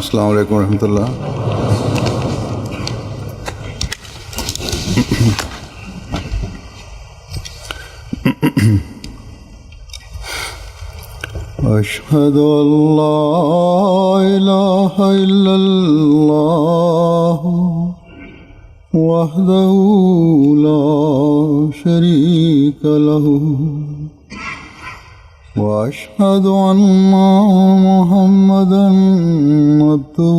अस्सलाम वालेकुम रहमतुल्लाह। अशहदु अल्ला इलाहा इल्लल्लाह वहदहु ला शरीका लहु وأشهد أن محمدا عبده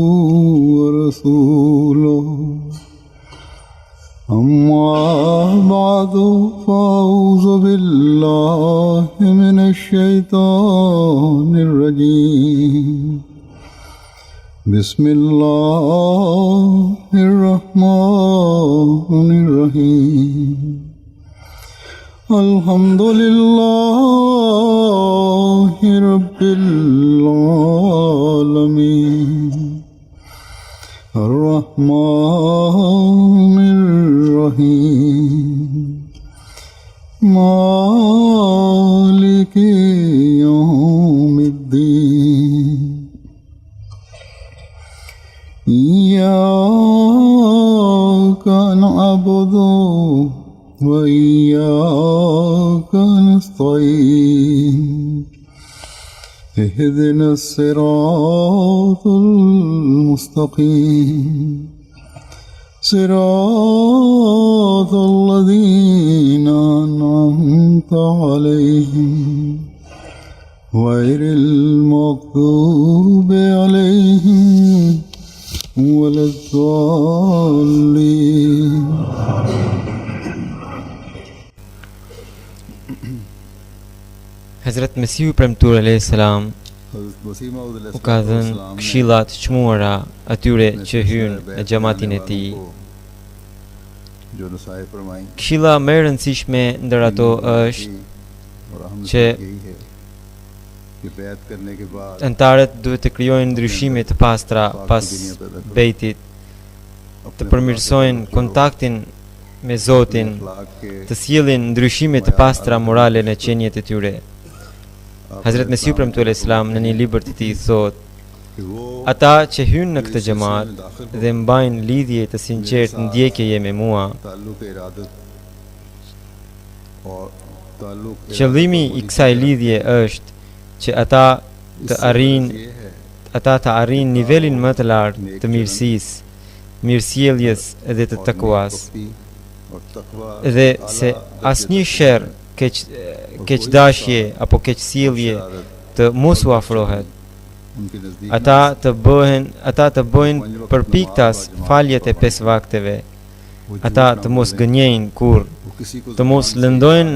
ورسوله أما بعد فأعوذ بالله من الشيطان الرجيم بسم الله الرحمن الرحيم الحمد لله رب العالمين الرحمن الرحيم مالك يوم الدين إياك نعبد وإياك نستعين اهدنا الصراط المستقيم صراط الذين أنعمت عليهم غير المغضوب عليهم ولا الضالين. Hazrat Mesiu premtuar alayhis salam u ka dhënë këshillat çmuara atyre që hyn në xhamatin e tij. Këshilla më e rëndësishme ndër ato është që antarët duhet të krijojnë ndryshime të pastra pas bejtit, të përmirësojnë kontaktin me Zotin, të sjellin ndryshime të pastra morale në qenjet e tyre. Hazrat Mesiu premtuar Islam në një libër të tij thotë: ata që hynë në këtë xhamat dhe mbajnë lidhje të sinqertë ndjekjeje me mua, qëllimi i kësaj lidhje është që ata të arrijnë nivelin më të lartë të mirësisë, mirësjelljes dhe të takuas, dhe se asnjë sherr, keqdashje apo keqsjellje të mos u afrohet. Ata të bëjnë përpiktas faljet e 5 vakteve. Ata të mos gënjejnë kurrë, të mos lëndojnë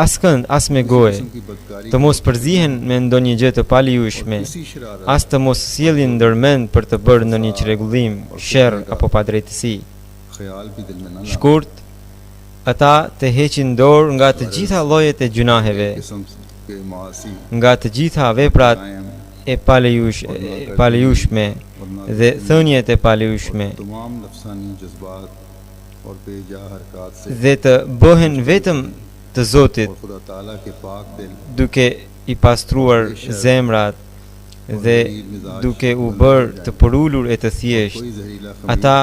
askënd as me gojë, të mos përzihen me ndonjë gjë të paligjshme, as të mos sjellin ndërmend për të bërë ndonjë çrregullim, sherr apo padrejtësi. Shkurt, ata të heqin dorë nga të gjitha llojet e gjunaheve, nga të gjitha veprat e palejueshme dhe thënjet e palejueshme, dhe të bëhen vetëm të Zotit, duke i pastruar zemrat dhe duke u bërë të përulur e të thjesht. Ata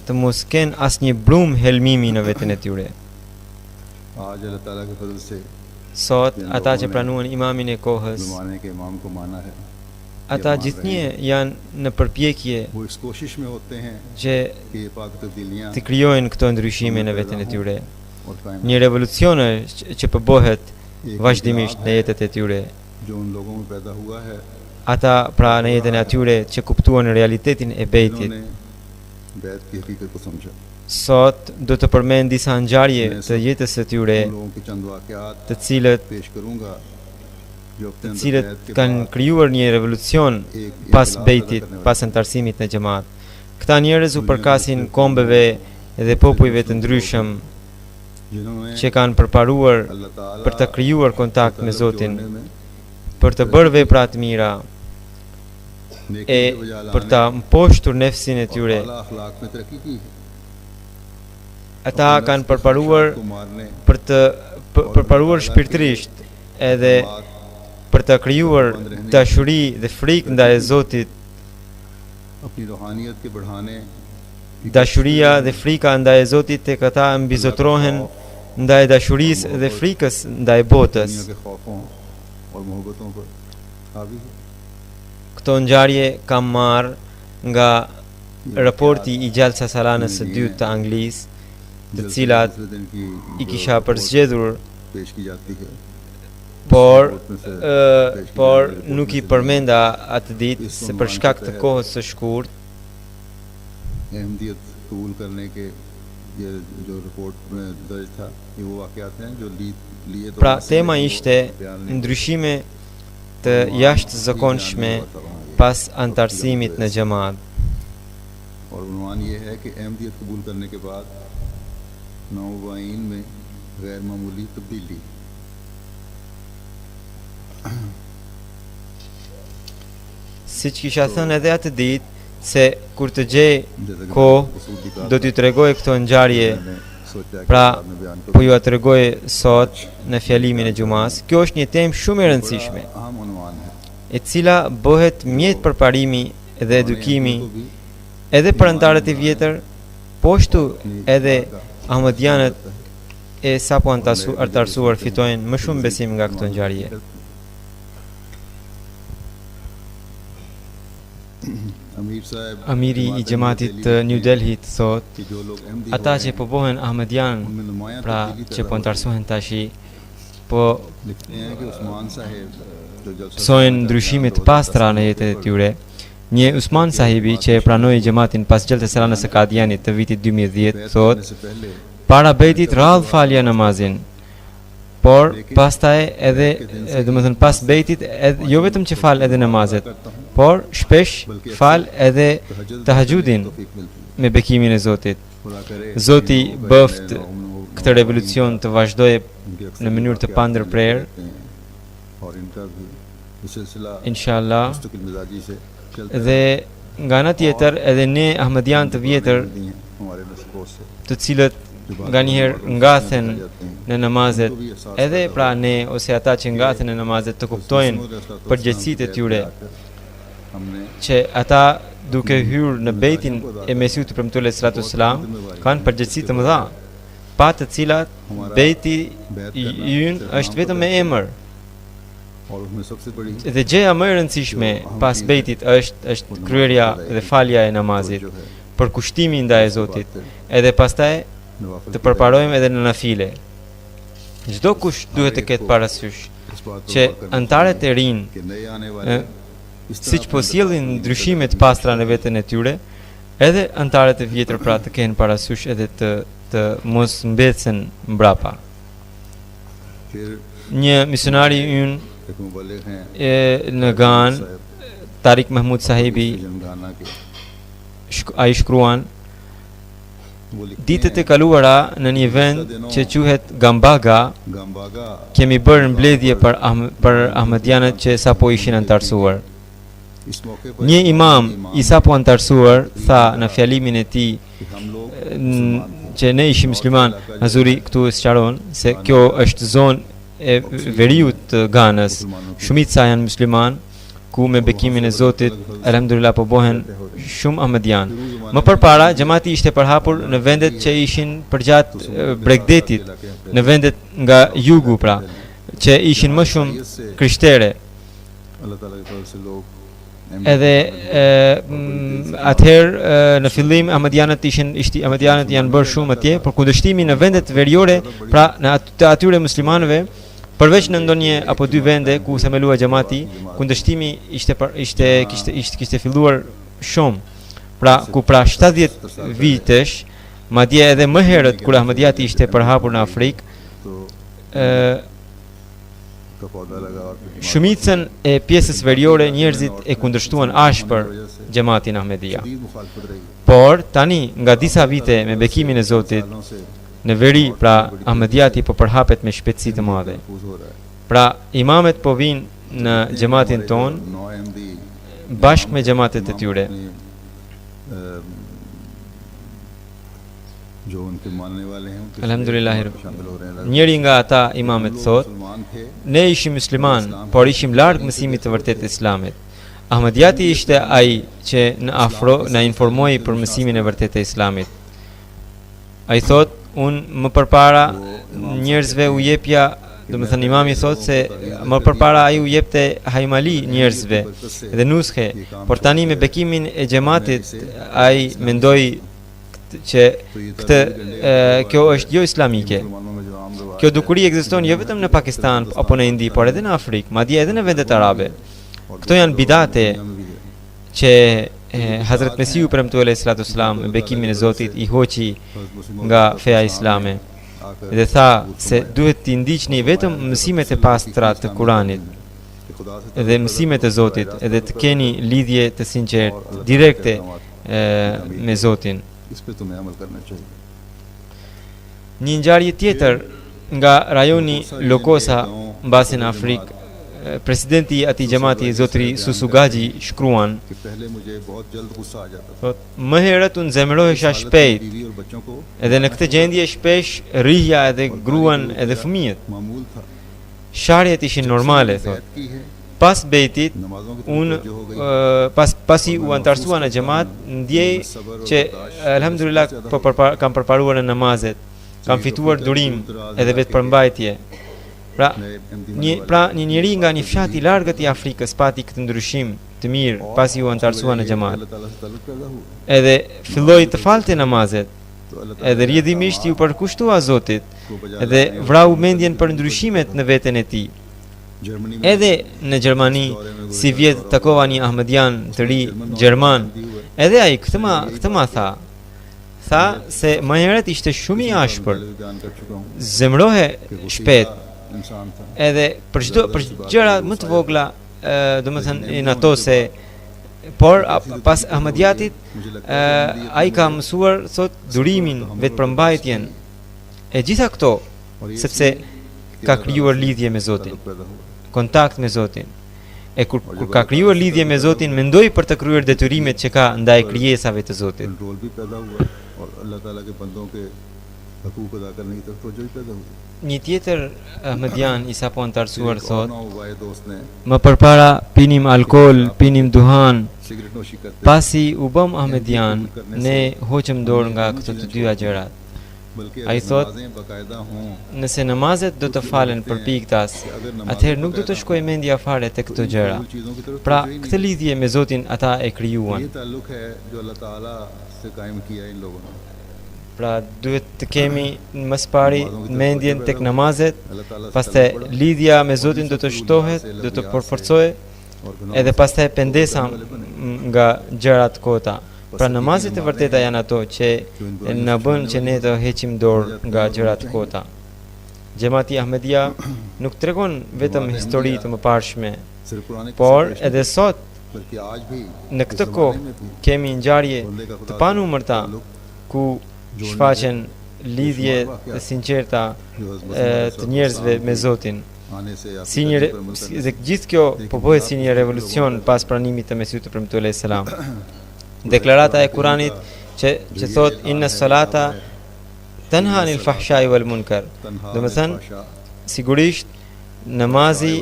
të mos kenë asnjë brum helmimi në veten e tyre. Sot ata që pranuan imamin e kohës, ata gjithnjë janë në përpjekje që të krijojnë këto ndryshime në veten e tyre. Një revolucion që bëhet vazhdimisht në jetët e tyre. Ata pra në jetën e atyre që kuptuan realitetin e bejtit. Sot do të përmend disa ngjarje të jetës së tyre, të cilët kanë krijuar një revolucion pas bejtit, pas antarësimit në xhamat. Këta njerëz u përkasin kombeve dhe popujve të ndryshëm që kanë përparuar për të krijuar kontakt me Zotin, për të bërë vepra të mira e për ta mposhtur nefsin e tyre. Ata kanë përparuar për të përparuar shpirtërisht edhe për të krijuar dashuri dhe frikë ndaj Zotit अपनी रूहानियत के बढ़ाने dashuria dhe frika ndaj Zotit tek ata mbizotrohen ndaj dashurisë dhe frikës ndaj botës. दुनिया के खौफों और मोहब्बतों पर हावी है। Këto ngjarje kam marrë nga raporti i gjallësa salanës së dytë të Anglisë, të cilat दूसरे दिन की i kisha përzgjedhur, पेश की जाती है, por nuk i përmenda atë ditë se për shkak të kohës së shkurtë Ahmadiyyat कबूल करने के ये जो रिपोर्ट में दर्ज था, ये वो वाक़यात हैं जो लिए तो pra tema ishte ndryshime të jashtëzakonshme pas antarësimit në xhamat. और उन्वान ये है कि अहमदियत कबूल करने के बाद नौवाइन में गैर मामूली तब्दीली। Siç kisha thënë edhe atë ditë se kur të gjej kohë do t'i tregoj këto ngjarje, pra po ju a tregoj sot në fjalimin e xumas. Kjo është një temë shumë e rëndësishme, अहम उन्वान है, e cila bëhet mjet përparimi dhe edukimi edhe për antarët e vjetër, po ashtu edhe ahmadianët e sapo antarësuar fitojnë më shumë besim nga këto ngjarje. अमीर साहब Amiri i xhamatit të New Delhi thot, कि जो लोग Ahmadi ata që po bëhen ahmadian, उनमें नुमायां pra तब्दीली që पैदा po antarësohen tashi, po लिखते हैं कि उस्मान साहब जो जलसा psojnë ndryshime të pastra në jetën e tyre. Një Usman sahibi që e pranoi xhamatin pas gjallës së ranës së Kadianit të vitit 2010 thot, करने से पहले para bejtit rradh falja namazin, por pastaj edhe domethënë pas bejtit jo vetëm që fal edhe namazet, por shpesh fal edhe tahajjudin तौफीक मिलती है। me bekimin e Zotit. खुदा करे Zoti कि bëft ban और këtë revolucion të vazhdojë उनकी अक्सर në mënyrë të वाक़यात pandërprerë, रहते हैं और इनका भी ये सिलसिला inshallah. मुस्तकिल मिजाजी से चलता Dhe nga ana tjetër edhe ne ahmadian të vjetër, है हमारे नस्लों से të cilët nga njëherë ngathen në namazet, edhe pra ne ose ata që ngathen në namazet të kuptojnë përgjegjësitë e tyre, हमने që ata duke hyrë në bejtin e Mesiut të premtuar sallallahu alaihi wasallam kanë përgjegjësi të mëdha, pa të cilat bejti ynë është vetëm me emër. और उसमें सबसे बड़ी Dhe gjëja më e rëndësishme pas bejtit është kryerja dhe falja e namazit, për kushtimin ndaj Zotit, edhe pastaj नवाफिल të përparojmë edhe në nafile. Çdo kush duhet të ketë parasysh इस बात që antarët e rinj, कि नए आने वाले इस siç po sjellin ndryshime të pastra në veten e tyre, edhe antarët e vjetër pra të kenë parasysh edhe të mos mbetsen mbrapa. फिर Një misionari ynë एक मुबल्लिग हैं në Gan, Tariq Mahmud sahibi, जमगाना के ai shkruan, वो लिखते ditët e kaluara në një vend që quhet Gambaga, गम्बागा kemi bërë mbledhje për ahmadianët që sapo ishin antarësuar. इस मौके पर Një imam i sapo antarësuar tha në fjalimin e tij कि हम लोग që ne ishim musliman, Hazuri këtu e sqaron se kjo është zonë e veriut të Ganës. Shumica janë musliman, ku me bekimin e Zotit, alhamdulillah po bohen shumë ahmadian. Më përpara, xhamati ishte përhapur në vendet që ishin përgjatë Bregdetit, në vendet nga jugu pra, që ishin më shumë krishtere. अल्लाह ताला की तरफ से लोग Edhe atëherë në fillim ahmadianët janë bërë shumë atje, por kundërshtimi në vendet veriore, pra në atyre muslimanëve, përveç në ndonjë apo dy vende ku themelua xhamati, kundërshtimi kishte filluar shumë. Pra ku pra 70 vitesh, madje edhe më herët kur ahmadiati ishte përhapur në Afrikë, का पौधा लगा और फिर shumicën e pjesës veriore njerëzit e kundërshtuan ashpër xhamatin Ahmedia. शदीद मुखालफत रही Por tani nga disa vite me bekimin e Zotit, सालों से në veri pra Ahmediati po përhapet me shpejtësi të madhe. महफूज हो रहा है। Pra imamet po vinë në xhamatin ton नौ Ahmadi bashkë me xhamatet e tyre. जो उनके मानने वाले हैं उनके Alhamdulillah. शामिल हो रहे हैं। Njëri nga ata imamet thot, मुसलमान थे ne ishim musliman, por ishim larg mësimit të vërtet të Islamit. Ahmadiati ishte ai që na informoi për mësimin e vërtetë të Islamit. Ai thot, unë më përpara njerëzve u jepja, domethënë imami thot se më përpara ai u jepte hajmali njerëzve dhe nuskhe, por tani me bekimin e xhamatit ai mendoi që kjo është jo islamike. Kjo dukuri ekziston jo vetëm në Pakistan apo në Indi, por edhe në Afrikë, madje edhe në vendet arabe. Këto janë bidate që Hazrat Mesihu premtu alayhi salatu wasalam me bekimin e Zotit i hoqi nga feja islame dhe tha se duhet t'i ndiqni vetëm mësimet e pastra të Kuranit dhe mësimet e Zotit edhe të keni lidhje të sinqertë direkte me Zotin. Një ngjarje tjetër nga rajoni Lokosa mbasi në Afrikë, presidenti i atij xhamati Zotri Susugaji shkruan: më herët unë zemërohesha shpejt, edhe në këtë gjendje shpesh rrihja edhe gruan edhe fëmijët. Sharjet ishin normale, thot. Pas bejtit, unë pasi u antarësua në xhamat, ndjej që alhamdulillah kam përparuar në namazet, kam fituar durim edhe vetë përmbajtje. Pra një njeri nga një fshat i largët i Afrikës pati këtë ndryshim të mirë pasi u antarësua në xhamat. Edhe filloi të falte namazet, edhe rrjedhimisht ju përkushtua Zotit, edhe vrau mendjen për ndryshimet në veten e tij. Edhe në Gjermani, si vjet takova një Ahmedian të ri gjerman, edhe ai këtë ma tha se më herët ishte shumë i ashpër, zemrohe shpejt, edhe për gjëra më të vogla, domethënë në ato se, por pas Ahmediatit ai ka mësuar thot durimin, vetëpërmbajtjen e gjitha këto, sepse ka krijuar lidhje me Zotin, kontakt me Zotin. E kur ka krijuar lidhje me Zotin, mendoi për të kryer detyrimet që ka ndaj krijesave të Zotit. Një tjetër Ahmedian i sapo antarësuar thot: më përpara pinim alkool, pinim duhan. Pasi u bëm Ahmedian, ne hoqëm dorë nga këto të dyja gjërat. Ai thot, nëse namazet do të falen për piktas, atëherë nuk do të shkojë mendja fare te këto gjëra. Pra, këtë lidhje me Zotin ata e krijuan. Pra, duhet të kemi më së pari mendjen tek namazet, pastaj lidhja me Zotin do të shtohet, do të përforcohet, edhe pastaj pendesa nga gjërat kota. Pra namazet e vërteta janë ato që na bën që ne të heqim dorë nga gjërat kota. Xhamati Ahmedia nuk tregon vetëm histori të mëparshme, por edhe sot në këtë kohë kemi ngjarje të panumërta ku shfaqen lidhje të sinqerta të njerëzve me Zotin. Dhe gjithë kjo po bëhet si një revolucion pas pranimit të Mesihut të premtuar alayhis salam. Deklarata e Kuranit që thot inna salata tanha anil fahshai wal munkar. Do të thënë sigurisht namazi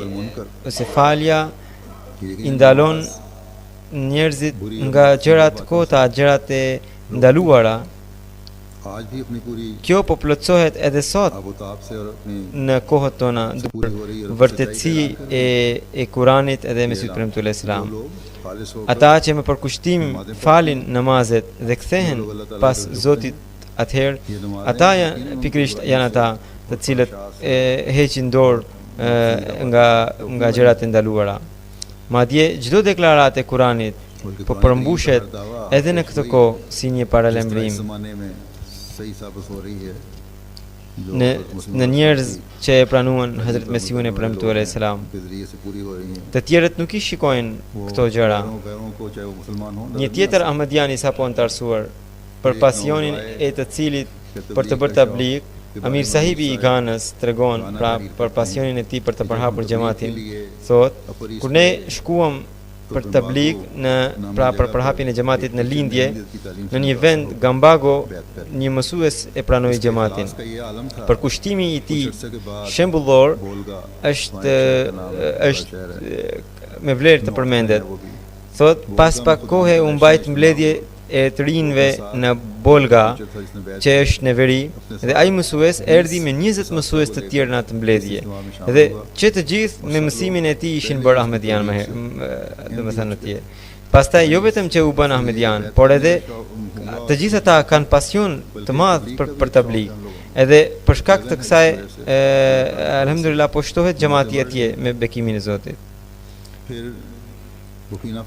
ose falja i ndalon njerëzit nga gjërat kota, gjërat e ndaluara. Kjo po plotësohet edhe sot në kohët tona vërtetësi e Kuranit edhe Mesihut premtuar alayhis salam. Ata që me përkushtim falin namazet dhe kthehen pas Zotit, atëherë ata pikërisht janë ata të cilët heqin dorë nga gjërat e ndaluara. Madje çdo deklaratë e Kuranit po përmbushet edhe në këtë kohë si një paralajmërim në njerëz që e pranuan Hazrat Mesihun e premtuar alayhis salam. Të tjerët nuk i shikojnë këto gjëra. Një tjetër Ahmedian i sapo antarësuar për pasionin e të cilit për të bërë tabligh, Amir Sahibi i Ghanës tregon pra për pasionin e tij për të përhapur xhamatin, thot, kur ne shkuam për tabligh pra për përhapjen e xhamatit në lindje në një vend Gambago, një mësues e pranoi xhamatin. Përkushtimi i tij shembullor është me vlerë të përmendet. Thot pas pak kohe u mbajt mbledhje e të rinjve në Bolga, që është në veri, dhe ai mësues erdhi me 20 mësues të tjerë në atë mbledhje. Dhe që të gjithë me mësimin e tij ishin bërë ahmedian më domethënë atje. Pastaj jo vetëm që u bën ahmedian, por edhe të gjithë ata kanë pasion të madh për tabligh. Edhe për shkak të kësaj alhamdulillah po shtohet xhamati atje me bekimin e Zotit.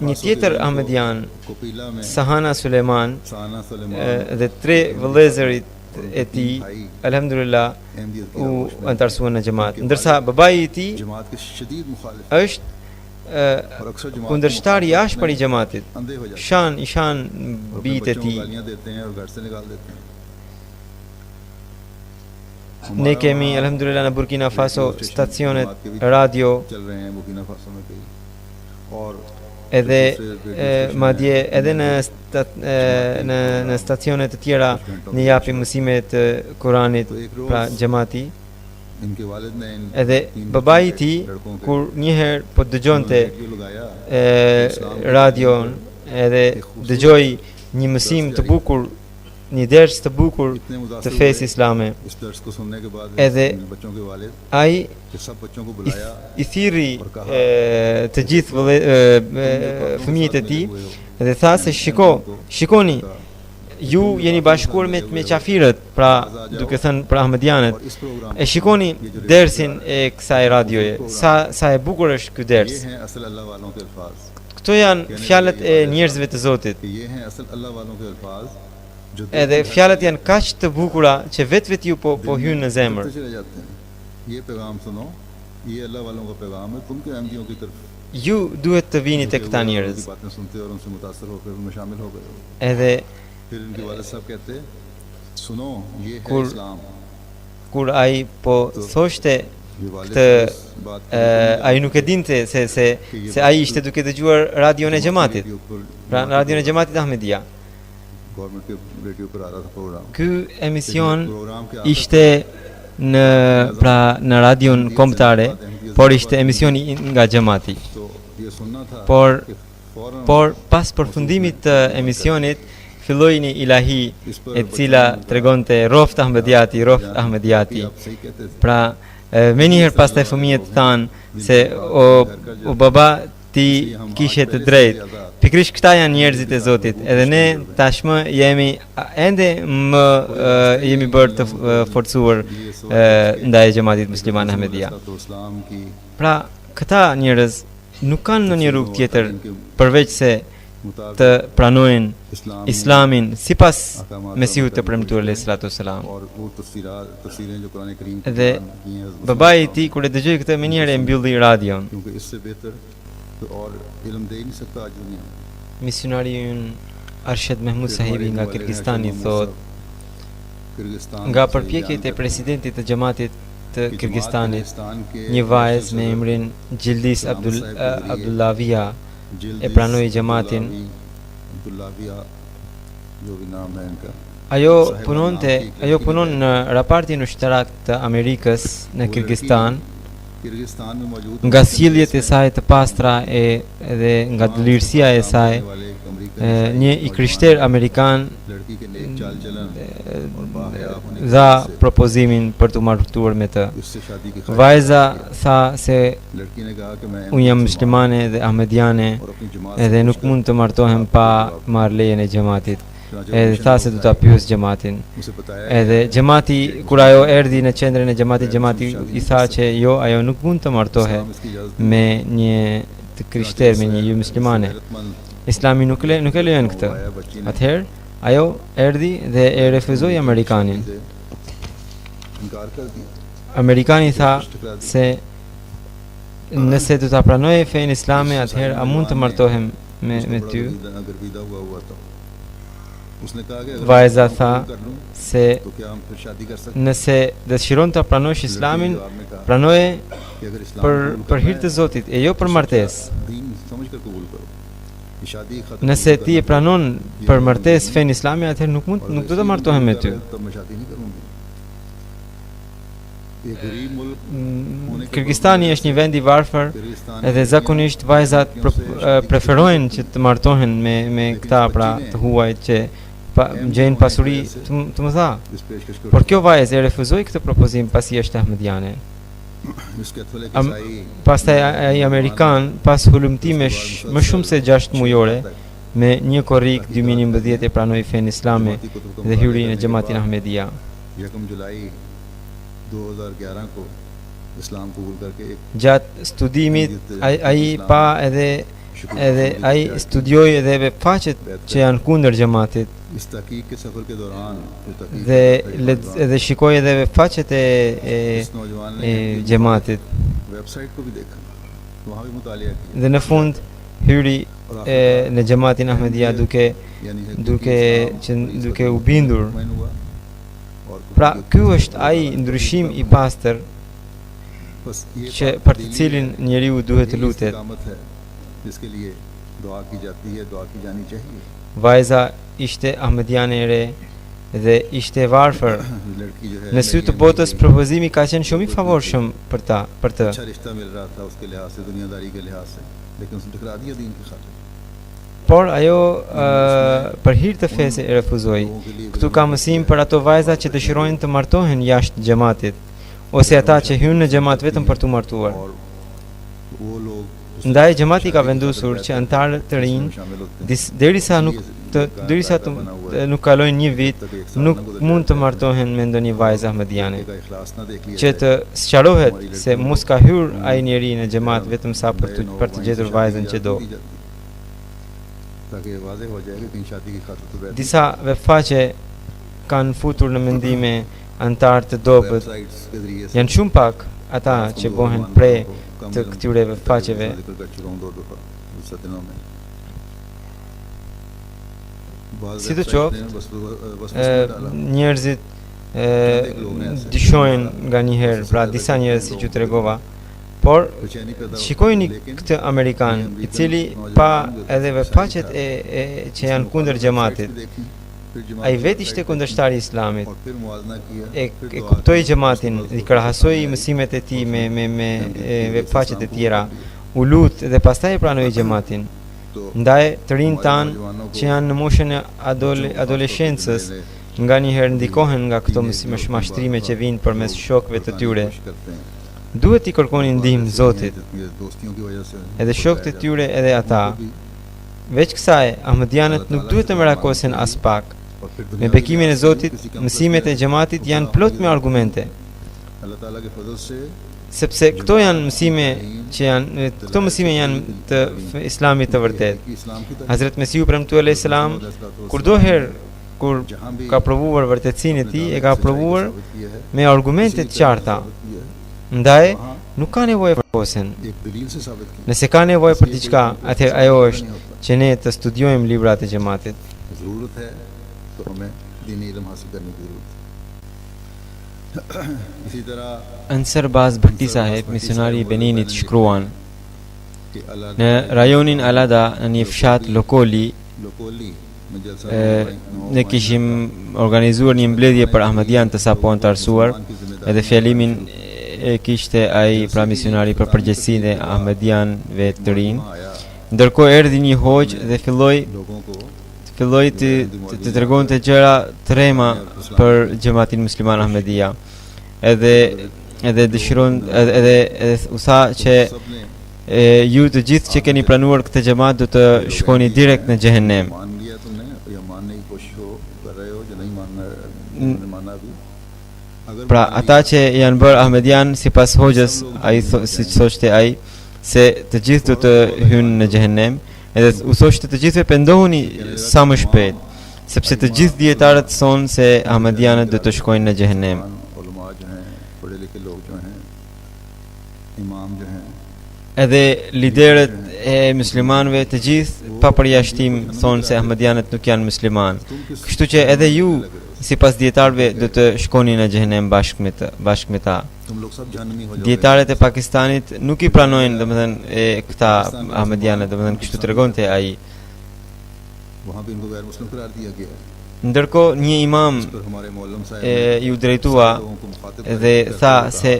Një tjetër ahmedian, Sahana Suleiman, dhe 3 vëllezërit e tij, alhamdulillah, u antarësuan në xhamat. Ndërsa babai i tij është kundërshtar i ashpër i xhamatit. Ishan bijtë e tij. Ne kemi alhamdulillah në Burkina Faso stacionet radio edhe madje edhe në stacione të tjera ne japim mësime të Kuranit pra xhamati. Edhe babai i tij kur një herë po dëgjonte radion edhe dëgjoi një mësim të bukur, një ders të bukur të fesë islame. Edhe ai i thirri të gjithë fëmijët e tij dhe tha se shikoni, ju jeni bashkuar me qafirët, pra duke thënë për ahmedianët, e shikoni dersin e kësaj radioje, sa e bukur është ky ders. Këto janë fjalët e njerëzve të Zotit. Edhe fjalët janë kaq të bukura që vetë ju po hynë në zemër. Ju duhet të vini tek këta njerëz. Edhe kur ai po thoshte këtë, ai nuk e dinte se ai ishte duke dëgjuar radion e xhamatit. Pra radion e xhamatit Ahmedia. Ky emision ishte në radion kombëtare, por ishte emisioni nga xhamati. Por pas përfundimit të emisionit filloi një ilahi e cila tregonte roft Ahmediati. Pra me njëherë pastaj fëmijët thanë se o baba ti kishe të drejtë. Pikrisht këta janë njerëzit e Zotit, edhe ne tashmë jemi bërë të forcuar ndaj xhamatit musliman Ahmedia. Pra këta njerëz nuk kanë ndonjë rrugë tjetër përveç se të pranojnë Islamin sipas Mesihut të premtuar alayhi salatu wassalam. Dhe babai i tij kur e dëgjoi këtë më njëherë e mbylli radion. Misionari ynë Arshad Mahmud Sahibi nga Kirgistani thot, nga përpjekjet e presidentit të xhamatit të Kirgistanit, një vajzë me emrin Gjildis Abdullavia e pranoi xhamatin. Ajo punon në raportin ushtarak të Amerikës në Kirgistan. Nga sjelljet e saj të pastra edhe nga dëlirësia e saj, një i krishter amerikan dha propozimin për të martuar me të. Vajza tha se unë jam muslimane dhe ahmediane edhe nuk mund të martohem pa marrë lejen e xhamatit. Edhe tha se do ta pyes xhamatin. Edhe xhamati kur ajo erdhi në qendrën e xhamatit, xhamati i tha që jo, ajo nuk mund të martohe me një të krishter, me një muslimane. Islami nuk e lejon këtë. Atëherë ajo erdhi dhe e refuzoi amerikanin. Amerikani tha se nëse do ta pranoje fenë islame, atëherë a mund të martohem me ty? Vajza tha se nëse dëshiron të pranosh Islamin, pranoje për hir të Zotit e jo për martesë. Nëse ti e pranon për martesë fen Islami, atëherë nuk do të martohem me ty. एक गरीब मुल्क होने के Kirgistani është një vend i varfër Kyrgyzstan edhe zakonisht vajzat preferojnë që të martohen me këta pra të huajt që gjejnë pasuri të më tha. इस पेशकश को Por kjo vajzë e refuzoi këtë propozim pasi është ahmediane. इस कैथोलिक ईसाई Pastaj ai amerikan pas hulumtimesh më shumë se 6 mujore me një korrik 2011 e pranoi fen islame dhe hyri në xhamatin Ahmedia. 1 जुलाई 2011 को इस्लाम कबूल करके एक Gjatë studimit ai pa edhe ai studioi edhe faqet që janë kundër xhamatit इस तहकीक के सफर के दौरान dhe shikoi edhe faqet e इस नौजवान ने xhamatit वेबसाइट को भी देखा, वहाँ भी मुतालिया किया, dhe në fund hyri në xhamatin Ahmedia यानी है duke u bindur. मुतमईन हुआ और Pra ky është ai ndryshim i pastër बस ये që për të cilin njeriu duhet të lutet. इस्तिकामत है जिसके लिए दुआ की जाती है, दुआ की जानी चाहिए। Vajza ishte ahmediane e re dhe ishte varfër. लड़की जो है Në sy të botës propozimi ka qenë shumë i favorshëm për të. अच्छा रिश्ता मिल रहा था उसके लिहाज से, दुनियादारी के लिहाज से, लेकिन उसने ठुकरा दिया दीन की खातिर। Por ajo për hir të fesë e refuzoi. Këtu ka mësim për ato vajza që dëshirojnë të martohen jashtë xhamatit ose ata që hynë në xhamat vetëm për të martuar. और वो लोग Ndaj xhamati ka vendosur që antarët të rinj derisa nuk kalojnë një vit nuk mund të martohen me ndonjë vajzë ahmediane. का इखलास ना देख लिया Që të sqarohet se mos ka hyrë ai njeri në xhamat vetëm sa për të gjetur vajzën që do. ताकि वाज़ेह हो जाए कि शादी की खातिर तो बैठ Disa webfaqe kanë futur në mendime antar të dobët. Websites के जरिए से Janë shumë pak ata që bohen pre të këtyre webfaqeve. जिक्र कर चुका हूं 2 दफा इस दिनों में। Si të qoftë, njerëzit dyshojnë nga njëherë, pra disa njerëz si që të regova, por shikojni këtë Amerikan, i cili pa edhe webfaqet që janë kundër xhamatit. Ai vetë ishte kundërshtari i Islamit. E kuptoi xhamatin, i krahasoi mësimet e tij me webfaqet e tjera. U lut dhe pastaj pranoi xhamatin. Ndaj të rinj tanë që janë në moshën e adoleshencës nganjëherë ndikohen nga këto mashtrime që vinë përmes shokëve të tyre. Duhet i kërkoni ndihmë Zotit, edhe shokët e tyre edhe ata. Veç kësaj, ahmedianët nuk duhet të merakosen as pak. Me bekimin e Zotit, mësimet e xhamatit janë plot me argumente. Sepse këto mësime janë të Islamit të vërtet. Hazret Mesihu premtu alayhis salam kurdoherë kur ka provuar vërtetësinë e tij, e ka provuar me argumente të qarta. Ndaj nuk ka nevojë për kosen. Nëse ka nevojë për diçka, atëherë ajo është që ne të studiojmë librat e xhamatit. ज़रूरत है तो हमें दीनी इल्म हासिल करने की ज़रूरत है। इसी तरह Ansar Baz Bhatti Saheb, misionari i Beninit, shkruan: कि अल्लाह Në rajonin Alada, në një fshat Lokoli, लोकोली में जलसा ne kishim organizuar një mbledhje për ahmedian të sapo antarësuar, edhe fjalimin e kishte ai pra misionari për përgjegjësinë e ahmedianëve të rinj. Ndërkohë erdhi një hoxh dhe filloi të tregonte gjëra të rrema për xhamatin musliman Ahmedia. Edhe dëshiron edhe u tha që ju të gjithë që keni pranuar këtë xhamat do të shkoni direkt në xhehenem. मान लिया तुमने या मानने की कोशिश कर रहे हो जो नहीं माना भी अगर Pra ata që janë bërë ahmedian sipas hoxhës, ai siç thoshte ai se të gjithë do të hynë në xhehenem, edhe u thoshte të gjithëve pendohuni sa më shpejt, sepse të gjithë dietarët thonë se ahmedianët do të shkojnë në xhehenem. उलमा जो हैं, पढ़े लिखे लोग जो हैं, इमाम जो हैं, Edhe liderët e muslimanëve të gjithë pa përjashtim thonë se ahmedianët nuk janë musliman. Kështu që edhe ju sipas dietarëve do të shkoni në xhehenem bashkë me ta. तुम लोग सब जहन्नमी हो जाओगे। Dietarët e Pakistanit nuk i pranojnë, domethënë këta ahmedianët, domethënë kështu tregonte ai. वहाँ भी इनको गैर मुस्लिम करार दिया गया है। Ndërkohë një imam इस पर हमारे मौलम साहब ने ju drejtua लोगों को मुखातिब dhe करके tha कहा se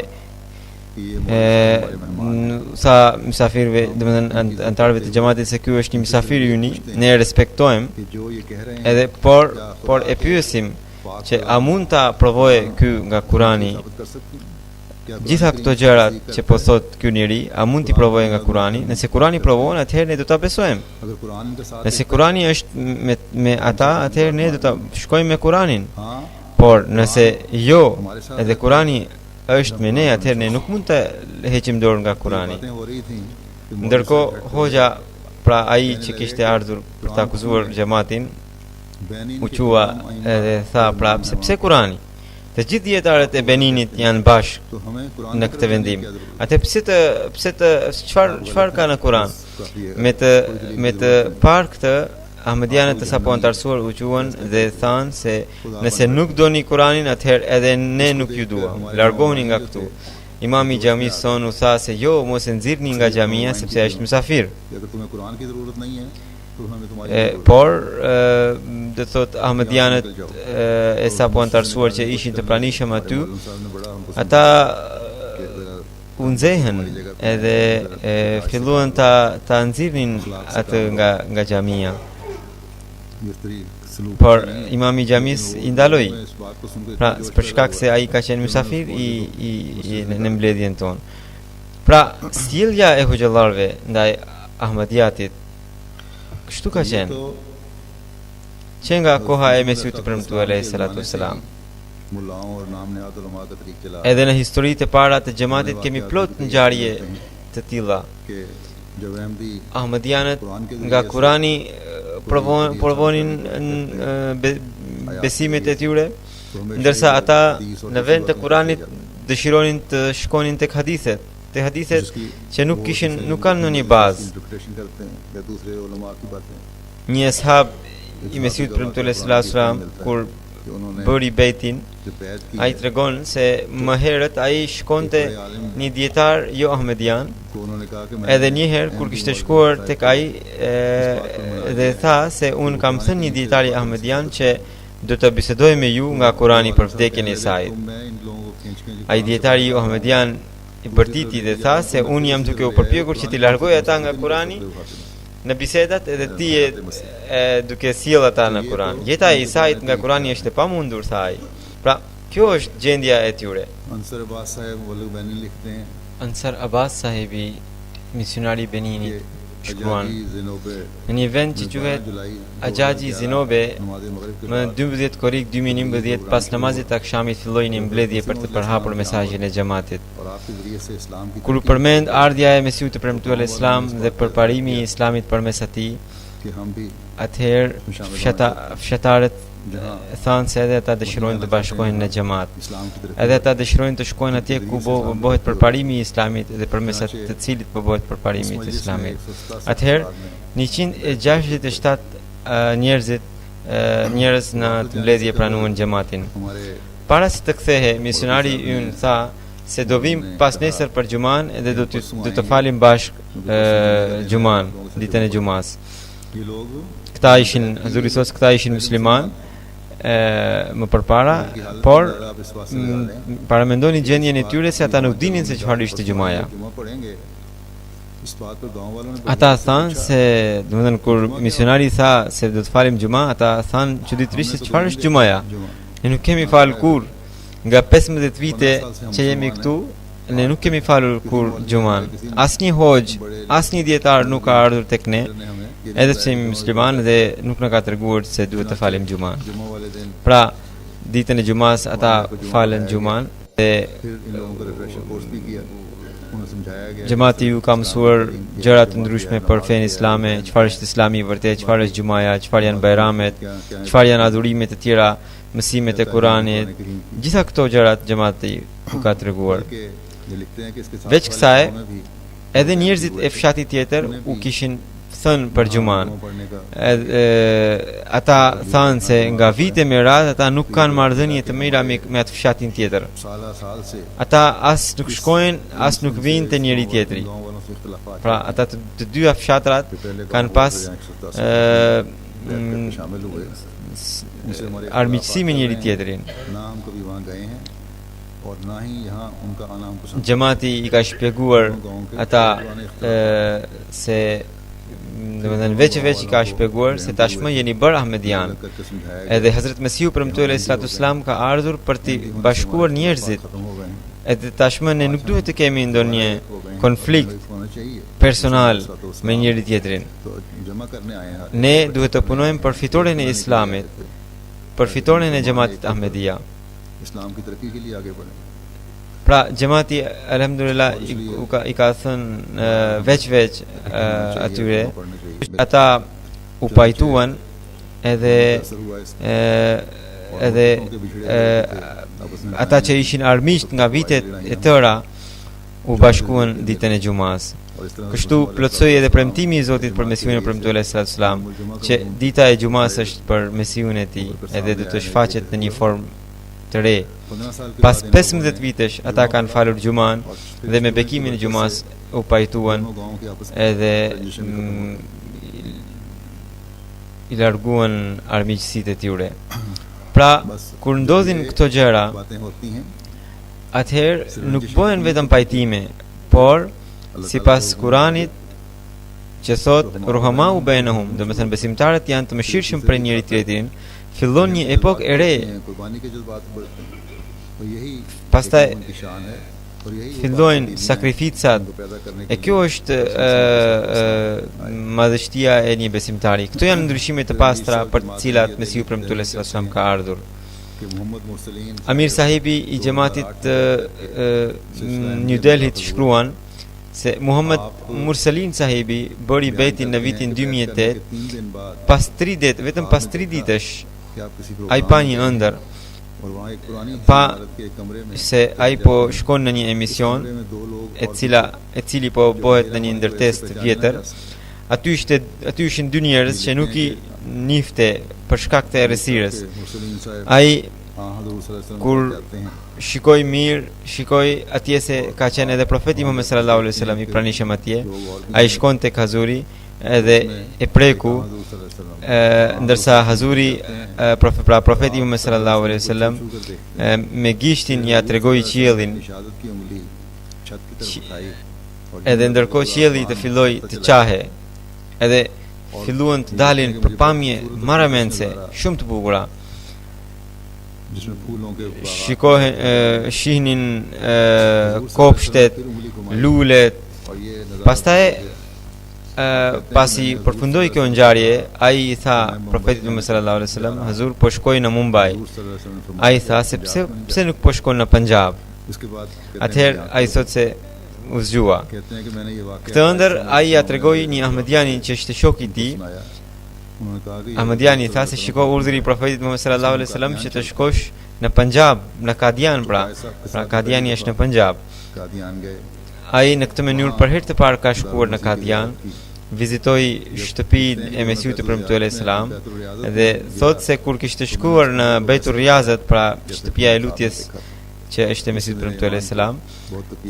कि ये मौलवी साहब हमारे मेहमान हैं। sa mysafirëve, domethënë antarëve të xhamatit se ky është një mysafir i yni, ne e respektojmë, कि जो ये कह रहे हैं edhe por e pyesim që a mund ta provojë ky nga Kurani साबित कर सकते हैं क्या gjitha këto gjërat që po thot ky njeri, a mund t'i provojë nga Kurani? Nëse Kurani provon, atëherë ne do ta besojmë. अगर कुरान के साथ Nëse Kurani është me ata, atëherë ne do ta shkojmë me Kuranin. हाँ Por nëse jo, edhe Kurani është me ne, atëherë ne nuk mund të heqim dorë nga Kurani. बातें हो रही थी कि मौलवी Ndërkohë साहब hoxha, pra ai që kishte ardhur për ta akuzuar xhamatin, बैनी u qua edhe tha pra pse Kurani? Të gjithë dietarët e Beninit janë bashkë तो हमें Quran në këtë vendim. Atë pse të çfarë ka në Kur'an? Me të parë këtë Ahmedianët të sapo antarësuar u quan dhe thanë se nëse nuk doni Kur'anin, atëherë edhe ne nuk ju duam. Largohuni nga këtu. Imami i xhamisë son u tha se jo, mos e nxirrni nga xhamia sepse është mysafir. अगर तुम्हें कुरान की जरूरत नहीं है तो हमें तुम्हारी Por do thot Ahmedianët e sapo antarësuar që ishin të pranishëm aty, मौलवी साहब ने बड़ा हमको ata u nxehen edhe filluan ta nxirrin atë nga xhamia. ये तरीक सलूक Por imami i xhamis i ndaloi. इस बात को सुनकर Pra, për shkak se ai ka qenë mysafir në mbledhjen tonë. Pra, sjellja e hoxhallarëve ndaj Ahmediatit kështu ka qenë. Që nga koha e Mesihut të premtuar alayhi salatu wassalam. मुल्लाओं और नाम नेहात उलमा का तरीक चला Edhe në historitë e para të xhamatit kemi plot ngjarje të tilla. कि जब Ahmadi Ahmedianët nga Kurani provonin besimet e tyre, ndërsa ata në vend të Kuranit dëshironin të shkonin tek hadithet, që nuk kanë ndonjë bazë. Interpretation करते हैं या दूसरे उलमा की बातें Një ashab i Mesihut premtuar sallallahu alaihi wasallam kur कि उन्होंने bëri bejtin, जो बैत की ai tregon se më herët ai shkonte një dietar jo Ahmedian, तो उन्होंने कहा कि edhe një herë kur kishte shkuar tek ai dhe tha se un kam thënë një dietari Ahmedian që do të bisedoj me ju nga Kurani për vdekjen e saj. तो मैं इन लोगों को खींच के Ai dietari jo Ahmedian i bërtiti dhe tha se un jam duke u përpjekur që t'i largoj ata nga Kurani në bisedat edhe ti je duke sjell ata në Kur'an. Jeta e Isait nga Kurani është e pamundur, tha ai. Pra, kjo është gjendja e tyre. Ansar अब्बास साहब वल्लभ बैनी लिखते हैं Ansar Abbas sahibi, misionari i Beninit, कि shkruan अजाजी ज़िनोबे në një vend që quhet Axhaxhi Zinobe, नमाज़ मगरिब के më बाद 12 korrik 2011 pas namazit të akşamit filloi një mbledhje për të përhapur mesazhin e xhamatit. और आपके ज़रिए से इस्लाम की Kur u përmend ardhja e Mesihut të premtuar Islam dhe përparimi i Islamit përmes atij, कि हम भी atëherë fshatarët जहाँ thanë se edhe ata dëshirojnë të bashkohen në xhamat. इस्लाम की तरफ Edhe ata dëshirojnë të shkojnë atje ku bëhet përparimi i Islamit dhe përmes të cilit po bëhet përparimi i Islamit. Atëherë 167 njerëz në të mbledhje pranuan xhamatin. हमारे Para se të kthehe, misionari ynë tha se do vim pas nesër për xhuman dhe do të falim bashk xhuman, ditën e xumas. ये लोग Këta ishin, Hazuri thos, këta ishin musliman më përpara, por आप इस बात से लगा लें paramendoni gjendjen e tyre se ata nuk dinin se çfarë ishte xumaja. जुमा पढ़ेंगे इस बात पर गांव वालों ने Ata thanë se, domethënë kur misionari tha se do të falim xhuma, ata thanë çuditërisht se çfarë është xumaja. जुमा Ne nuk kemi falë kur nga 15 vite që jemi këtu, ne nuk kemi falur kur xhuman. Asnjë hoxh, asnjë dietar nuk ka ardhur tek ne, ने हमें ये edhe pse jemi musliman dhe nuk na ka treguar se duhet të falim xhuman. जुमा वाले दिन Pra, ditën e xumas ata falen xhuman dhe फिर इन लोगों का refresher course भी किया उन्हें समझाया गया xhamati ju ka mësuar gjëra të ndryshme për fenë islame, çfarë është Islami i vërtet, çfarë është xumaja, çfarë janë bajramet, çfarë janë adhurimet e tjera, mësimet e Kuranit. Gjitha këto gjërat xhamati u ka treguar. कि ये लिखते हैं कि इसके साथ Veç वाले kësaj, गाँव में भी edhe njerëzit e fshatit tjetër u kishin thënë për xhuman. गाँव पढ़ने का Ata thanë se nga vite me radhë ata nuk kanë marrëdhënie të mira me atë fshatin tjetër. साल साल से Ata as nuk shkojnë, as nuk vinë te njëri tjetri. गाँव वालों से इख्तिलाफात Pra, ata të dyja fshatrat कि पहले kanë गाँव pas वाले 110 बैठकर शामिल हुए उनसे हमारे armiqësimi njëri tjetrin. ना हम कभी वहाँ गए हैं और ना ही यहाँ उनका आना हमको समझ Gjamati i ka shpjeguar ata se domethënë veç i ka shpjeguar se tashmë jeni bërë Ahmedian. करके समझाया Edhe Hazrat Mesihu premtuar alayhi salatu wasalam ka ardhur për të bashkuar njerëzit. खत्म हो गए हैं Edhe tashmë ne nuk duhet të kemi ndonjë konflikt होना चाहिए personal me njëri tjetrin. तो जमा करने आए हैं Ne duhet të punojmë për fitoren e Islamit, për fitoren e Xhamatit Ahmedia. इस्लाम की तरक्की के लिए आगे बढ़े Pra Xhamati alhamdulillah i ka thënë veç atyre पढ़ने चाहिए ata u pajtuan edhe असर हुआ इस edhe ata që ishin armiqt nga vitet e tëra u bashkuan ditën e xumas. और इस तरह Kështu plotsoi edhe premtimi i Zotit për Mesiun e premtuar alayhi salatu wasalam që dita e xumas është për Mesiun e tij edhe do të shfaqet në një formë të re. 15 साल के Pas बाद 15 vitesh ata kanë falur xuman dhe me bekimin e xumas u pajtuan दोनों गांवों के आपस में edhe i larguan armiqësitë e tyre. Pra, kur ndodhin këto gjëra, बातें होती हैं atëherë nuk bëhen vetëm pajtime, por sipas Kuranit që thot ruhamau bainahum, do të thënë besimtarët janë të mëshirshëm për njëri tjetrin, fillon një epokë e re. कुर्बानी के जज्बात बढ़ते हैं और यही Pastaj उनकी शान है और यही fillojnë sakrificat. को पैदा करने E kjo është madhështia e një besimtari. Këto janë ndryshime të pastra për të cilat Mesihu premtuar sallallahu alaihi wasallam ka ardhur. कि मोहम्मद Mursaleen Amir sahibi i xhamatit New Delhi shkruan se Muhammad Mursalin sahibi bëri betin në vitin 2008 3 दिन बाद pas 3 ditë, vetëm pas 3 ditësh कि आप किसी ai pa një ëndër और वहाँ एक पुरानी pa इमारत के एक कमरे में se ai po shkon në një emision कमरे में दो लोग e cili po bëhet në një ndërtesë të vjetër. Aty ishin dy njerëz që nuk i njifte për shkak të errësirës. Mursaleen साहब Ai हाँ हज़रत सल्लल्लाहु अलैहि वसल्लम kur कहते हैं shikoi mirë, shikoi atje se ka qenë edhe profeti Muhammed sallallahu alaihi wasallam i pranishëm atje. Ai shkon tek Hazuri edhe e preku, हज़रत सल्लल्लाहु अलैहि वसल्लम ndërsa Hazuri profeti Muhammed sallallahu alaihi wasallam me gishtin ja tregoi qiellin, इशारत की उंगली छत की तरफ उठाई और edhe ndërkohë qielli të filloi të qahe, edhe filluan të dalin përpamje marramense shumë të bukura. जिसमें फूलों के बागात Shikohen, shihnin kopshtet, lulet. और ये नज़ारा Pastaj pasi përfundoi kjo ngjarje, ai i tha profetit Muhammed sallallahu alaihi wasallam, Hazur po shkoj në Mumbai. हज़रत सल्लल्लाहु अलैहि वसल्लम ने Ai tha se pse nuk po shkon në Punjab. इसके बाद Atëherë ai thot se u zgjua. कहते हैं कि मैंने ये वाकया Këtë ëndër ai ja tregoi një Ahmediani që ishte shoku i tij. सुनाया उन्होंने कहा कि Ahmediani tha se shiko urdhri i profetit Muhammed sallallahu alaihi wasallam që të shkosh në Punjab, në Kadian pra. Pra Kadiani është në Punjab. Kadian गए Ai në këtë mënyrë për herë të parë ka shkuar në Kadian, vizitoi shtëpinë e Mesihut të premtuar alayhis salam dhe thot se kur kishte shkuar në Beitur Riyazat, pra shtëpia e lutjes që është e Mesihut të premtuar alayhis salam,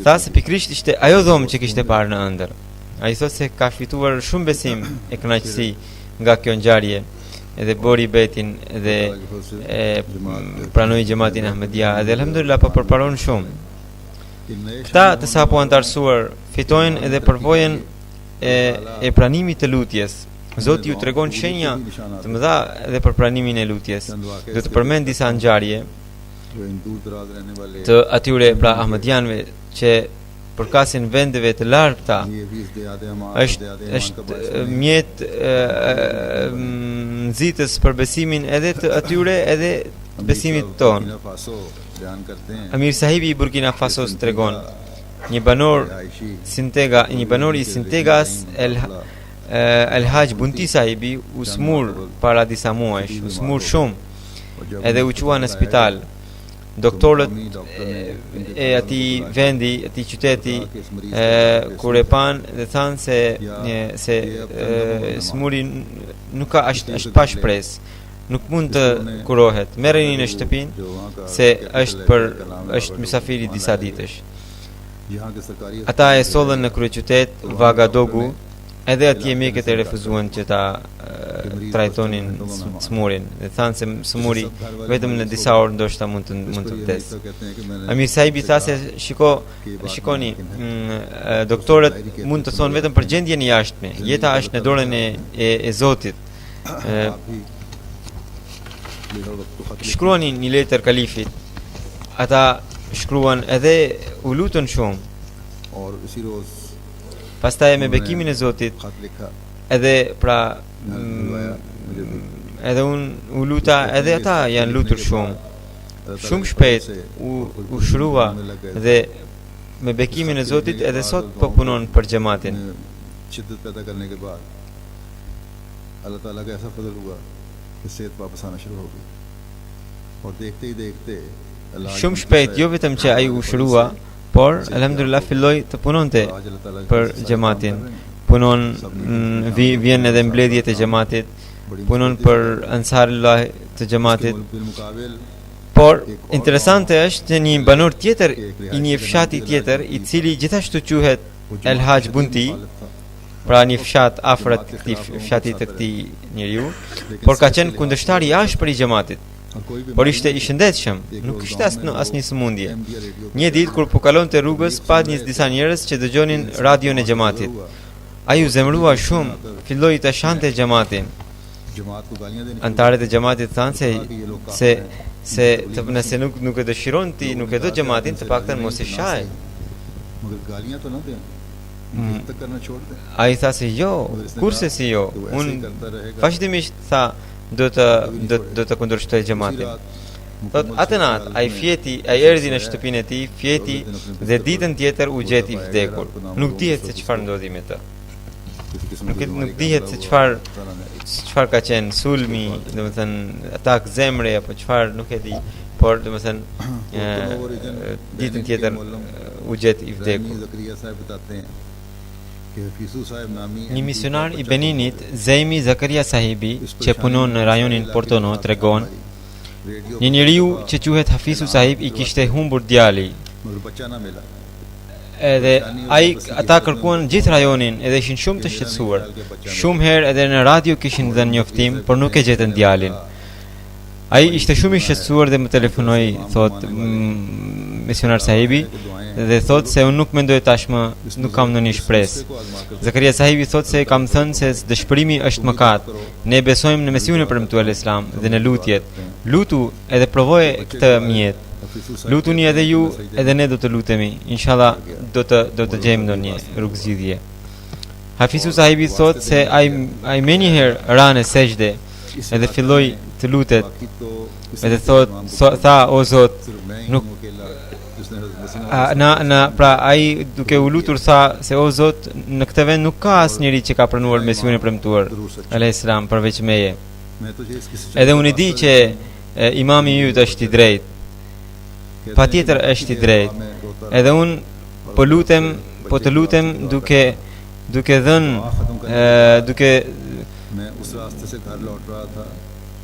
tha se pikrisht ishte ajo dhomë që kishte parë në ëndër. Ai thot se ka fituar shumë besim e kënaqësi nga kjo ngjarje edhe bëri betin dhe pranoi xhamatin Ahmedia dhe alhamdulillah po përparon shumë. Këta të sapo antarësuar fitojnë edhe përvojën e pranimit të lutjes. Zoti ju tregon shenja të mëdha edhe për pranimin e lutjes. Do të përmend disa ngjarje जो इन दूर दराज रहने वाले të atyre pra Ahmedianëve që përkasin vendeve të largëta. ये भी इस दयाद अमान Është mjet nxitës për besimin edhe të atyre edhe besimit ton. Faso बयान करते हैं Amir sahibi i Burkina Fasos tregon një banor një banor i Sintegas El Haj Bunti sahibi u smur para disa muajsh, u smur shumë edhe u qua në spital. Doktorët e atij vendi, atij qyteti kur e pan dhe thanë se smuri nuk ka është pa shpresë, nuk mund të kurohet. Merreni në shtëpinë se është mysafiri disa ditësh. Ata e sollën në kryeqytet Vagadogu, edhe atje mjekët e refuzuan që ta trajtonin smurin. Dhe thanë se smuri vetëm në disa orë ndoshta mund të vdesë. Amir Sahibi tha se shikoni, doktorët mund të thonë vetëm për gjendjen e jashtme. Jeta është në dorën e Zotit. Shkruani një letër kalifit. Ata shkruan edhe u lutën shumë. Pastaj me bekimin e Zotit edhe pra edhe u luta, edhe ata janë lutur shumë shpejt u shrua dhe me bekimin e Zotit edhe sot po punon për xhamatin. Shumë shpejt, jo vetëm që ai u shrua, por alhamdulillah filloi të punonte për xhamatin. Punon, vjen edhe mbledhjet e xhamatit, punon për ansarullah të xhamatit. Por interesante është që një banor tjetër i një fshati tjetër, i cili gjithashtu quhet El Haj Bunti, pra një fshat afër këtij fshati të këtij njeriu, por ka qenë kundërshtar i ashpër i xhamatit. Por ishte i shëndetshëm, nuk kishte asnjë sëmundje. Një ditë kur po kalonte rrugës, pa disa njerëz që dëgjonin radion e xhamatit. Ai u zemrua shumë, filloi të shante xhamatin. Antarët e xhamatit thanë se nëse nuk e dëshiron ti, nuk e do xhamatin, të paktën mos e shaj. Ai tha se jo, kurse si jo. Unë vazhdimisht tha do të kundërshtoj xhamatin. Thot atë natë ai erdhi në shtëpinë e tij, fjeti dhe ditën tjetër u gjeti i vdekur. Nuk dihet se çfarë ndodhi me të. Nuk dihet se çfarë ka qenë sulmi, domethënë atak zemre apo çfarë, nuk e di, por domethënë ditën tjetër u gjet i vdekur. Një misionar i Beninit, Zeimi Zakaria Sahibi, që punon në rajonin Portono, tregon, një njeriu që quhet Hafizu Sahib i kishte humbur djali. Edhe ata kërkuan gjithë rajonin, edhe ishin shumë të shqetësuar. Shumë herë edhe në radio kishin dhënë njoftim, por nuk e gjetën djalin. Ai ishte shumë i shqetësuar dhe më telefonoi, thot misionar Sahibi, dhe thot se unë nuk mendoj tashmë, nuk kam ndonjë shpresë. Zakaria Sahibi thot se kam thënë se dëshpërimi është mëkat. Ne besojmë në Mesiun e premtuar Islam dhe në lutjet. Lutu edhe provoje këtë mjet. Lutuni edhe ju, edhe ne do të lutemi. Inshallah do të gjejmë ndonjë rrugëzgjidhje. Hafizu Sahibi thot se ai më një herë ra në sejdë edhe filloi të lutet. Edhe tha o Zot, nuk pra ai duke u lutur tha se o Zot, në këtë vend nuk ka asnjëri që ka pranuar Mesiun e premtuar alayhis salam përveç meje. Edhe unë di që imami yt është i drejtë. Patjetër është i drejtë. Edhe unë po të lutem duke dhënë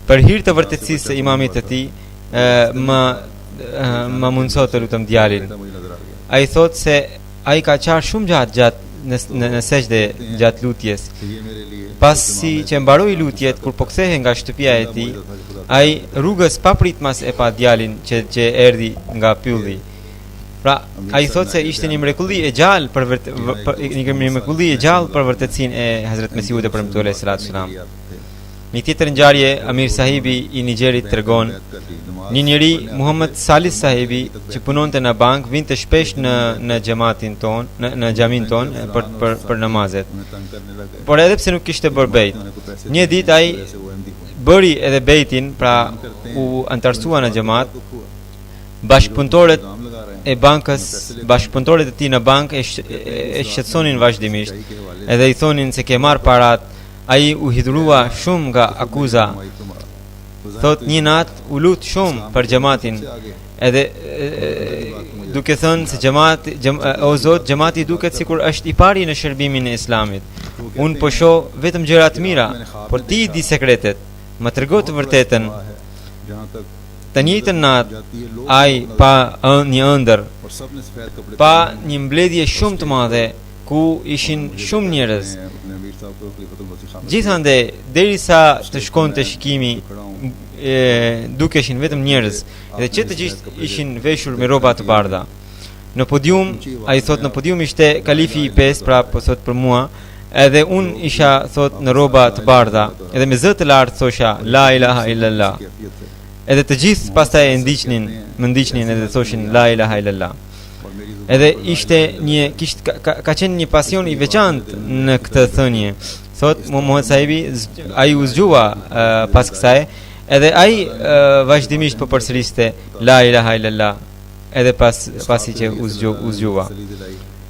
për hir të vërtetësisë së imamit të tij, më mundso të lutem djalin. Ai thot se ai ka qarë shumë gjatë në sejdë gjatë lutjes. Pasi që mbaroi lutjet, kur po kthehej nga shtëpia e tij, ai rrugës papritmas e pa djalin që erdhi nga pylli. Pra, ai thot se ishte një mrekulli e gjallë për vërtetësinë e Hazrat Mesiut e premtuar alayhis salam. Një tjetër ngjarje, Amir Sahibi i Nigerit tregon, një njeri, Muhammad Salih Sahibi, që punonte në bank, vinte shpesh në xhamatin ton, në xhamin ton për namazet. Por edhe pse nuk kishte bërë bejt. Një ditë ai bëri edhe bejtin, pra u antarsua në xhamat. Bashkëpunëtorët e bankës, bashkëpunëtorët e tij në bankë e shqetësonin vazhdimisht. Edhe i thonin se ke marr parat. Ai u hidhrua shumë nga akuza. Thot një natë u lut shumë për xhamatin, edhe duke thënë se o Zot, xhamati duket sikur është i pari në shërbimin e Islamit. Unë po shoh vetëm gjëra të mira, por ti i di sekretet. Më trego të vërtetën. Të njëjtën natë ai pa një ëndër, pa një mbledhje shumë të madhe, ku ishin shumë njerëz. अपने अमीर साहब को खलीफतुल मसीह Khan Gjithande derisa të shkonte shikimi dukeshin vetëm njerëz dhe që të gjithë ishin veshur me rroba të bardha. Në podium, ai thot në podium ishte kalifi i 5, pra po thot për mua, edhe un isha thot në rroba të bardha, edhe me zë të lartë thosha la ilaha illallah. Edhe të gjithë pastaj e ndiqnin, më ndiqnin edhe thoshin la ilaha illallah. Edhe ishte një ka qenë një pasion i veçantë në këtë thënie. Thot Muhammed sahibi ai u zgjua pas kësaj, edhe ai vazhdimisht po përsëriste la ilaha illallah edhe pasi që u zgjua.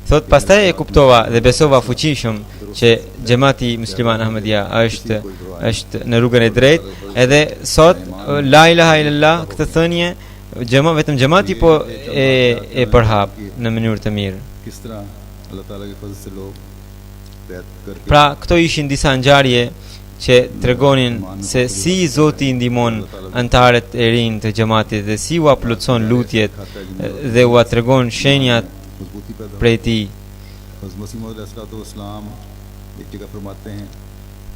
Thot pastaj e kuptova dhe besova fuqishëm që xhamati musliman Ahmedia është në rrugën e drejtë, edhe sot la ilaha illallah këtë thënie vetëm xhamati po e përhap në mënyrë të mirë. किस तरह अल्लाह ताला के फजल से लोग बैत करके Pra këto ishin disa ngjarje që tregonin se si Zoti i ndihmon antarët e rinj të xhamatit dhe si u plotson lutjet dhe u tregon shenjat मजबूती पैदा prej tij. हज़रत मसीह मौद अलैहिस्सलाम एक जगह फरमाते हैं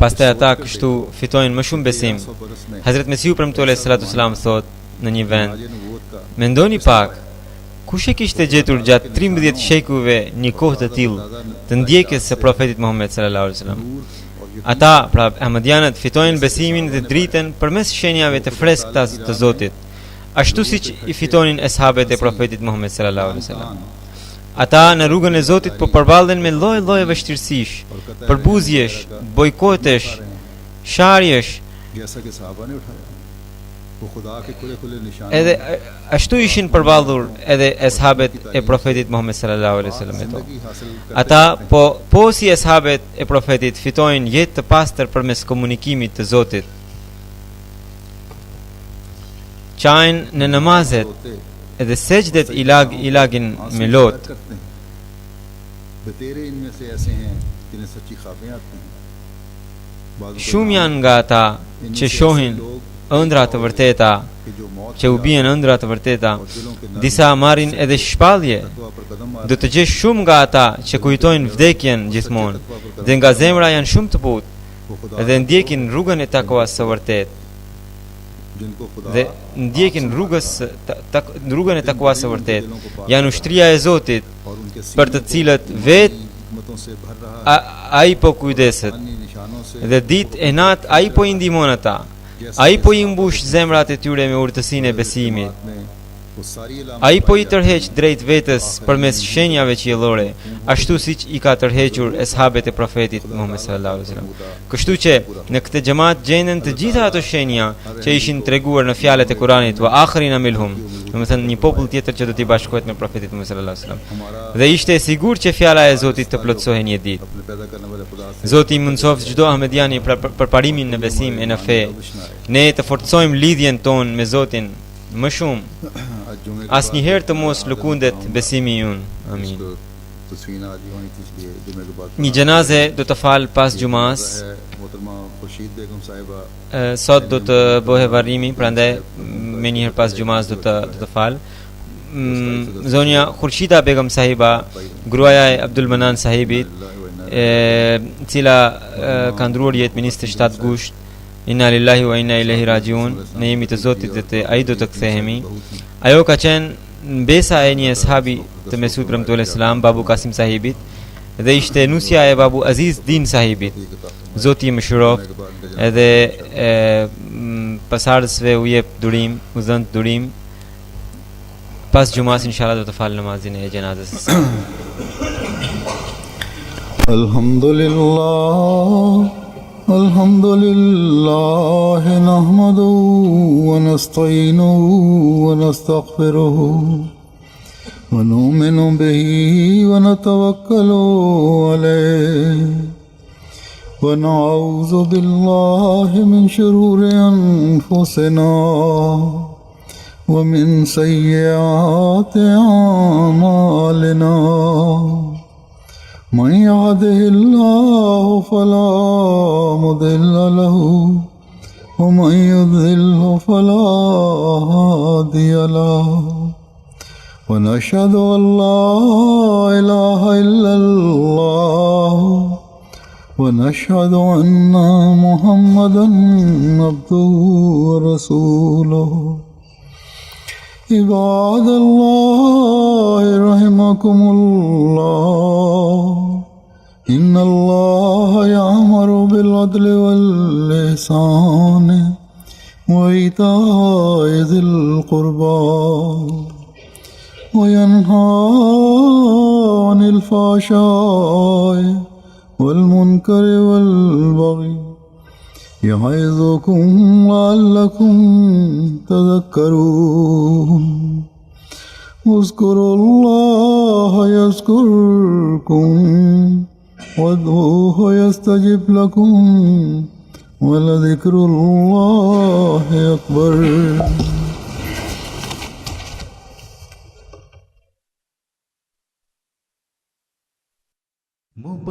Pastaj ata kështu fitojnë më shumë besim. 100 बरस में Hazrat Mesihu premtuar salatu selam thot në një vend, आज नबूवत का mendoni pak, kush e kishte gjetur gjatë 13 shekujve një kohë të tillë të ndjekjes së profetit Muhammed sallallahu alaihi wasallam. नूर और ये Ata, pra Ahmadianët, fitojnë besimin dhe dritën përmes shenjave të freskëta të Zotit, ashtu siç i fitonin ashabët e profetit Muhammed sallallahu alaihi wasallam. Ata në rrugën e Zotit po përballen me lloj-lloje vështirësish, përbuzjesh, bojkotesh, sharjesh, जैसा कि सहाबा ने उठाया वो खुदा के खुले खुले निशान edhe ashtu ishin përballur edhe ashabët e profetit Muhammed sallallahu alaihi wasallam e to. जिंदगी हासिल करते Ata po si ashabët e profetit fitojnë jetë të pastër përmes komunikimit të Zotit. Qajnë në namazet होते edhe sejdët i lagin me lot. करते हैं बतेरे इनमें से ऐसे हैं जिन्हें सच्ची ख्वाबें आती हैं बाद में Shumë janë nga ata që shohin ëndra të vërteta, कि जो मौत që u bien ëndra të vërteta, और दिलों के नर्म disa marrin edhe shpallje. तकवा पर कदम मारते Do të gjesh shumë nga ata që kujtojnë vdekjen gjithmonë dhe nga zemra janë shumë të butë वो खुदा dhe ndjekin rrugën e takwas së vërtet जिनको खुदा dhe ndjekin rrugën e takwas së vërtet. Janë ushtria e Zotit और उनके për të cilët vet हिकमतों से भर रहा ai po kujdeset अन्य निशानों से dhe ditë e natë ai po i ndihmon ata. Ai po i mbush zemrat e tyre me urtësinë e besimit. में वो सारी Ilam Ai po i tërheq drejt vetës përmes shenjave qiellore, ashtu siç i ka tërhequr ashabët e profetit Muhammed sallallahu alaihi wasallam. Kështu që në këtë xhamat gjenden të gjitha ato shenja që ishin treguar në fjalët e Kuranit wa akhrina minhum, domethënë një popull tjetër që do t'i bashkohet me profetin Muhammed sallallahu alaihi wasallam. हमारा Dhe ishte e sigurt që fjala e Zotit të plotësohej një ditë. अपने पैदा करने वाले खुदा से Zoti i mundsoft çdo ahmediani për parimin në besim e në fe. Ne të forcojmë lidhjen tonë me Zotin më shumë. आज जुमे के Asnjëherë të mos lëkundet besimi ynë. Amin. बाद तस्वीर आज होनी थी इसलिए जुमे के बाद Një gjenaze do të fal pas gjumas. है मोहतरमा खुर्शीद बेगम साहिबा Sot do të bëhe varrimi, prandaj me njëherë pas gjumas do të fal. Zonja Khurshida Begum sahiba, gruaja e Abdul Manan sahibit, cila ka ndruar jetë në 27 gusht. Inna lillahi wa inna ilaihi rajiun. Ne jemi të Zotit dhe ai do të kthehemi. Ajo ka qenë mbesa e një ashabi të Mesut premtuar selam, Babu Kasim sahibit, dhe ishte nusja e Babu Aziz Din sahibit. Zoti i mëshiroft edhe pasardhësve u jep durim, u dhënë durim. Pas gjumas inshallah do të fal namazin e gjenazës. الحمد لله نحمده ونستعينه ونستغفره ونؤمن به ونتوكل عليه ونعوذ بالله من شرور أنفسنا ومن سيئات أعمالنا من يهده الله فلا مضل له ومن يضلل فلا هادي له ونشهد أن لا إله إلا الله ونشهد أن محمدا عبده ورسوله عباد الله رحمكم الله إن الله يأمر بالعدل والإحسان وإيتاء ذي القربى وينهى عن الفحشاء والمنكر والبغي يعظكم لعلكم تذكرون اذكروا الله يذكركم وادعوه يستجب لكم ولذكر الله أكبر.